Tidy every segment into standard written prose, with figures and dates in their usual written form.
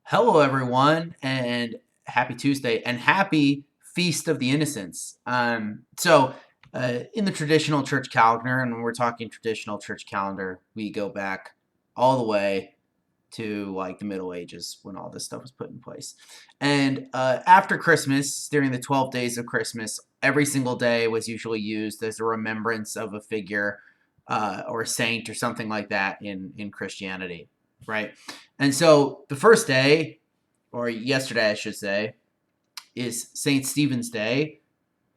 Hello, everyone, and happy Tuesday, and happy Feast of the Innocents. In the traditional church calendar, and when we're talking traditional church calendar, we go back all the way to like the Middle Ages when all this stuff was put in place. And after Christmas, during the 12 days of Christmas, every single day was usually used as a remembrance of a figure or a saint or something like that in Christianity, right? And so the first day, or yesterday, I should say, is St. Stephen's Day.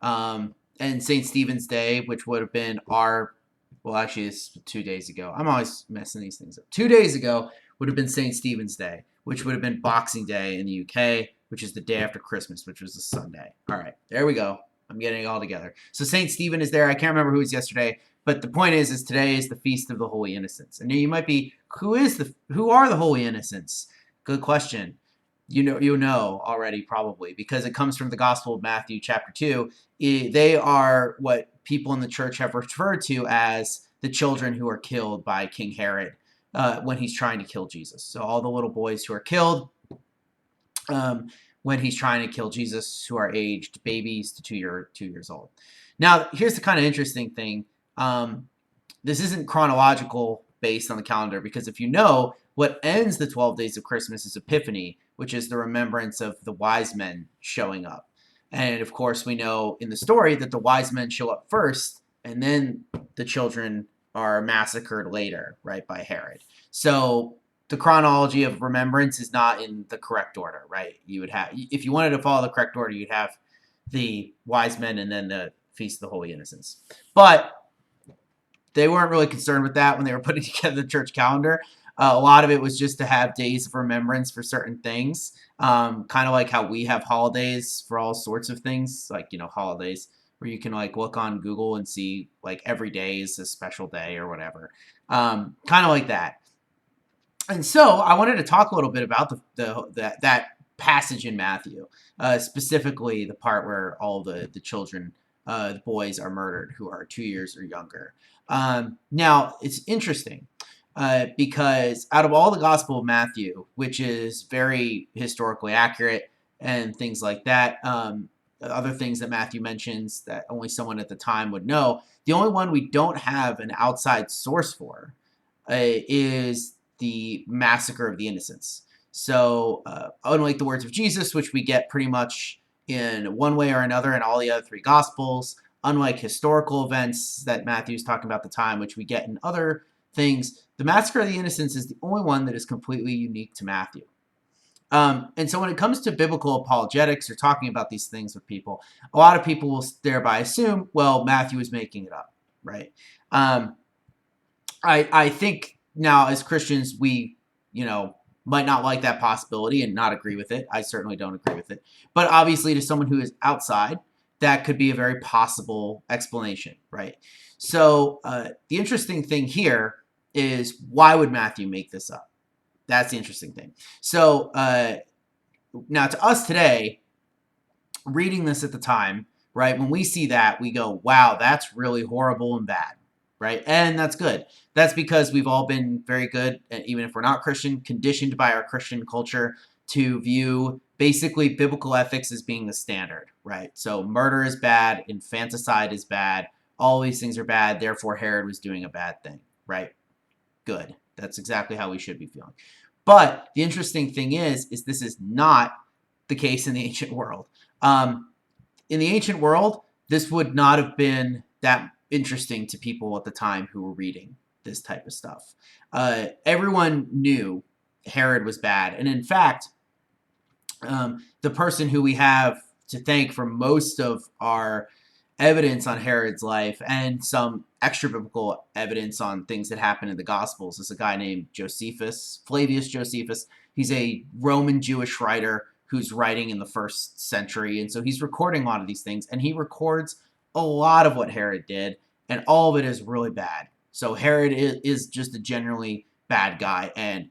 And St. Stephen's Day, which would have been well, actually, it's 2 days ago. I'm always messing these things up. 2 days ago would have been St. Stephen's Day, which would have been Boxing Day in the UK, which is the day after Christmas, which was a Sunday. All right, there we go. I'm getting it all together. So St. Stephen is there. I can't remember who was yesterday, but the point is today is the Feast of the Holy Innocents. And you might be, who are the Holy Innocents? Good question. You know already probably because it comes from the Gospel of Matthew chapter 2. They are what people in the church have referred to as the children who are killed by King Herod when he's trying to kill Jesus. So all the little boys who are killed when he's trying to kill Jesus, who are aged babies to 2 years old. Now, here's the kind of interesting thing. This isn't chronological based on the calendar because if you know, what ends the 12 days of Christmas is Epiphany, which is the remembrance of the wise men showing up. And of course, we know in the story that the wise men show up first, and then the children are massacred later, right, by Herod. So the chronology of remembrance is not in the correct order, right? You would have, if you wanted to follow the correct order, you'd have the wise men and then the Feast of the Holy Innocents. But they weren't really concerned with that when they were putting together the church calendar. A lot of it was just to have days of remembrance for certain things, kind of like how we have holidays for all sorts of things, like, holidays where you can like look on Google and see like every day is a special day or whatever, kind of like that. And so I wanted to talk a little bit about that passage in Matthew, specifically the part where all the children, the boys, are murdered who are 2 years or younger. Now it's interesting because out of all the Gospel of Matthew, which is very historically accurate and things like that, other things that Matthew mentions that only someone at the time would know, the only one we don't have an outside source for is the Massacre of the Innocents. So, unlike the words of Jesus, which we get pretty much in one way or another in all the other three Gospels, unlike historical events that Matthew's talking about at the time, which we get in other things, the Massacre of the Innocents is the only one that is completely unique to Matthew. And so when it comes to biblical apologetics or talking about these things with people, a lot of people will thereby assume, well, Matthew is making it up, right? I think now as Christians, we, might not like that possibility and not agree with it. I certainly don't agree with it. But obviously to someone who is outside, that could be a very possible explanation, right? So the interesting thing here is, why would Matthew make this up? That's the interesting thing. So now to us today, reading this at the time, right, when we see that, we go, wow, that's really horrible and bad, right? And that's good. That's because we've all been very good, even if we're not Christian, conditioned by our Christian culture to view basically biblical ethics as being the standard, right? So murder is bad, infanticide is bad, all these things are bad, therefore Herod was doing a bad thing, right? Good. That's exactly how we should be feeling. But the interesting thing is this is not the case in the ancient world. In the ancient world, this would not have been that interesting to people at the time who were reading this type of stuff. Everyone knew Herod was bad. And in fact, the person who we have to thank for most of our evidence on Herod's life and some extra biblical evidence on things that happen in the Gospels is a guy named Josephus, Flavius Josephus. He's a Roman Jewish writer who's writing in the 1st century. And so he's recording a lot of these things, and he records a lot of what Herod did, and all of it is really bad. So Herod is just a generally bad guy. And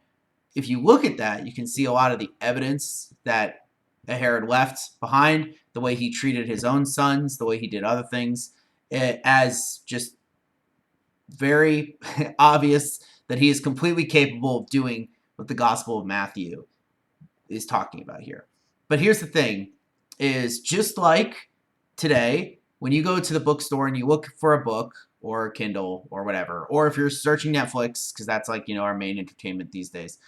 if you look at that, you can see a lot of the evidence that Herod left behind, the way he treated his own sons, the way he did other things, as just very obvious that he is completely capable of doing what the Gospel of Matthew is talking about here. But here's the thing, is just like today, when you go to the bookstore and you look for a book or a Kindle or whatever, or if you're searching Netflix, because that's like, our main entertainment these days,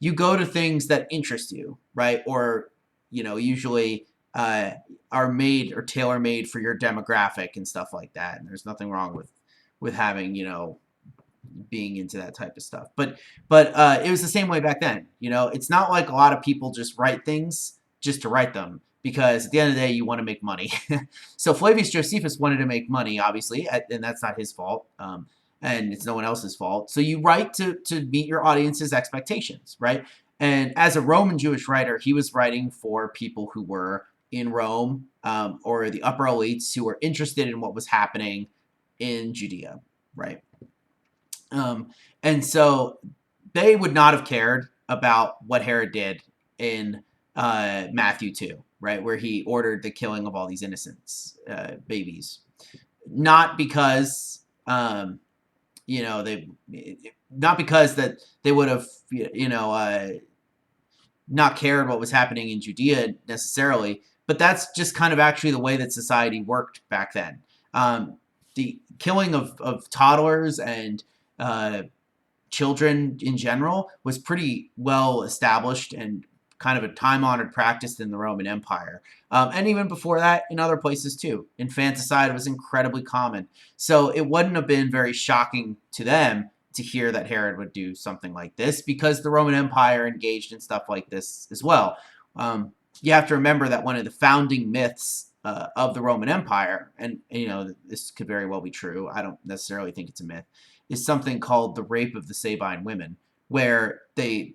you go to things that interest you, right? Or, usually are made or tailor made for your demographic and stuff like that. And there's nothing wrong with having, being into that type of stuff. But it was the same way back then. It's not like a lot of people just write things just to write them, because at the end of the day, you want to make money. So Flavius Josephus wanted to make money, obviously, and that's not his fault. And it's no one else's fault. So you write to meet your audience's expectations, right? And as a Roman Jewish writer, he was writing for people who were in Rome, or the upper elites who were interested in what was happening in Judea, right? And so they would not have cared about what Herod did in Matthew 2, right, where he ordered the killing of all these innocent babies. Not because, not because that they would have, not cared what was happening in Judea necessarily, but that's just kind of actually the way that society worked back then. The killing of toddlers and children in general was pretty well established and kind of a time-honored practice in the Roman Empire. And even before that, in other places too. Infanticide was incredibly common. So it wouldn't have been very shocking to them to hear that Herod would do something like this, because the Roman Empire engaged in stuff like this as well. You have to remember that one of the founding myths of the Roman Empire, and this could very well be true, I don't necessarily think it's a myth, is something called the rape of the Sabine women, where the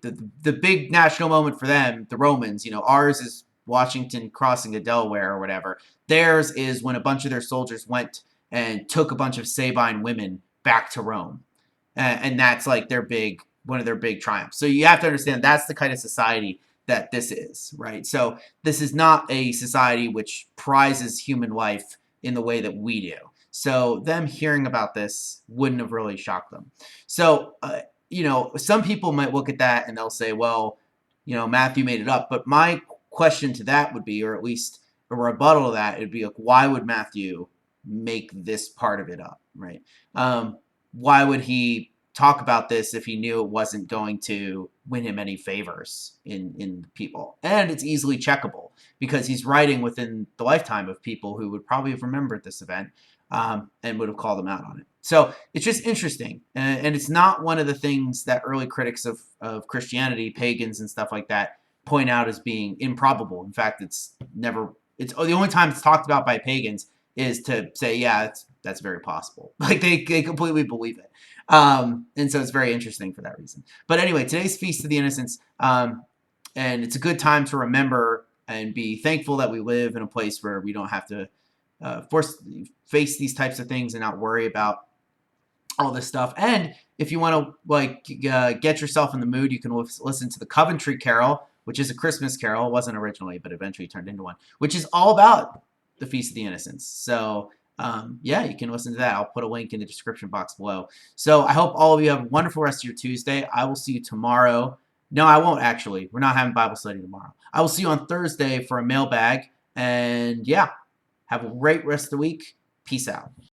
big national moment for them, the Romans, ours is Washington crossing the Delaware or whatever. Theirs is when a bunch of their soldiers went and took a bunch of Sabine women back to Rome. And that's like one of their big triumphs. So you have to understand that's the kind of society that this is, right? So this is not a society which prizes human life in the way that we do. So them hearing about this wouldn't have really shocked them. So, some people might look at that and they'll say, well, Matthew made it up. But my question to that would be, or at least a rebuttal to that, it'd be like, why would Matthew make this part of it up, right? Why would he talk about this if he knew it wasn't going to win him any favors in people? And it's easily checkable because he's writing within the lifetime of people who would probably have remembered this event and would have called him out on it. So it's just interesting. And it's not one of the things that early critics of Christianity, pagans and stuff like that, point out as being improbable. In fact, it's the only time it's talked about by pagans is to say, yeah, that's very possible. Like they completely believe it. And so it's very interesting for that reason. But anyway, today's Feast of the Innocents, and it's a good time to remember and be thankful that we live in a place where we don't have to face these types of things and not worry about all this stuff. And if you want to get yourself in the mood, you can listen to the Coventry Carol, which is a Christmas carol. It wasn't originally, but eventually turned into one, which is all about the Feast of the Innocents. So yeah, you can listen to that. I'll put a link in the description box below. So I hope all of you have a wonderful rest of your Tuesday. I will see you tomorrow. No, I won't actually. We're not having Bible study tomorrow. I will see you on Thursday for a mailbag. And yeah, have a great rest of the week. Peace out.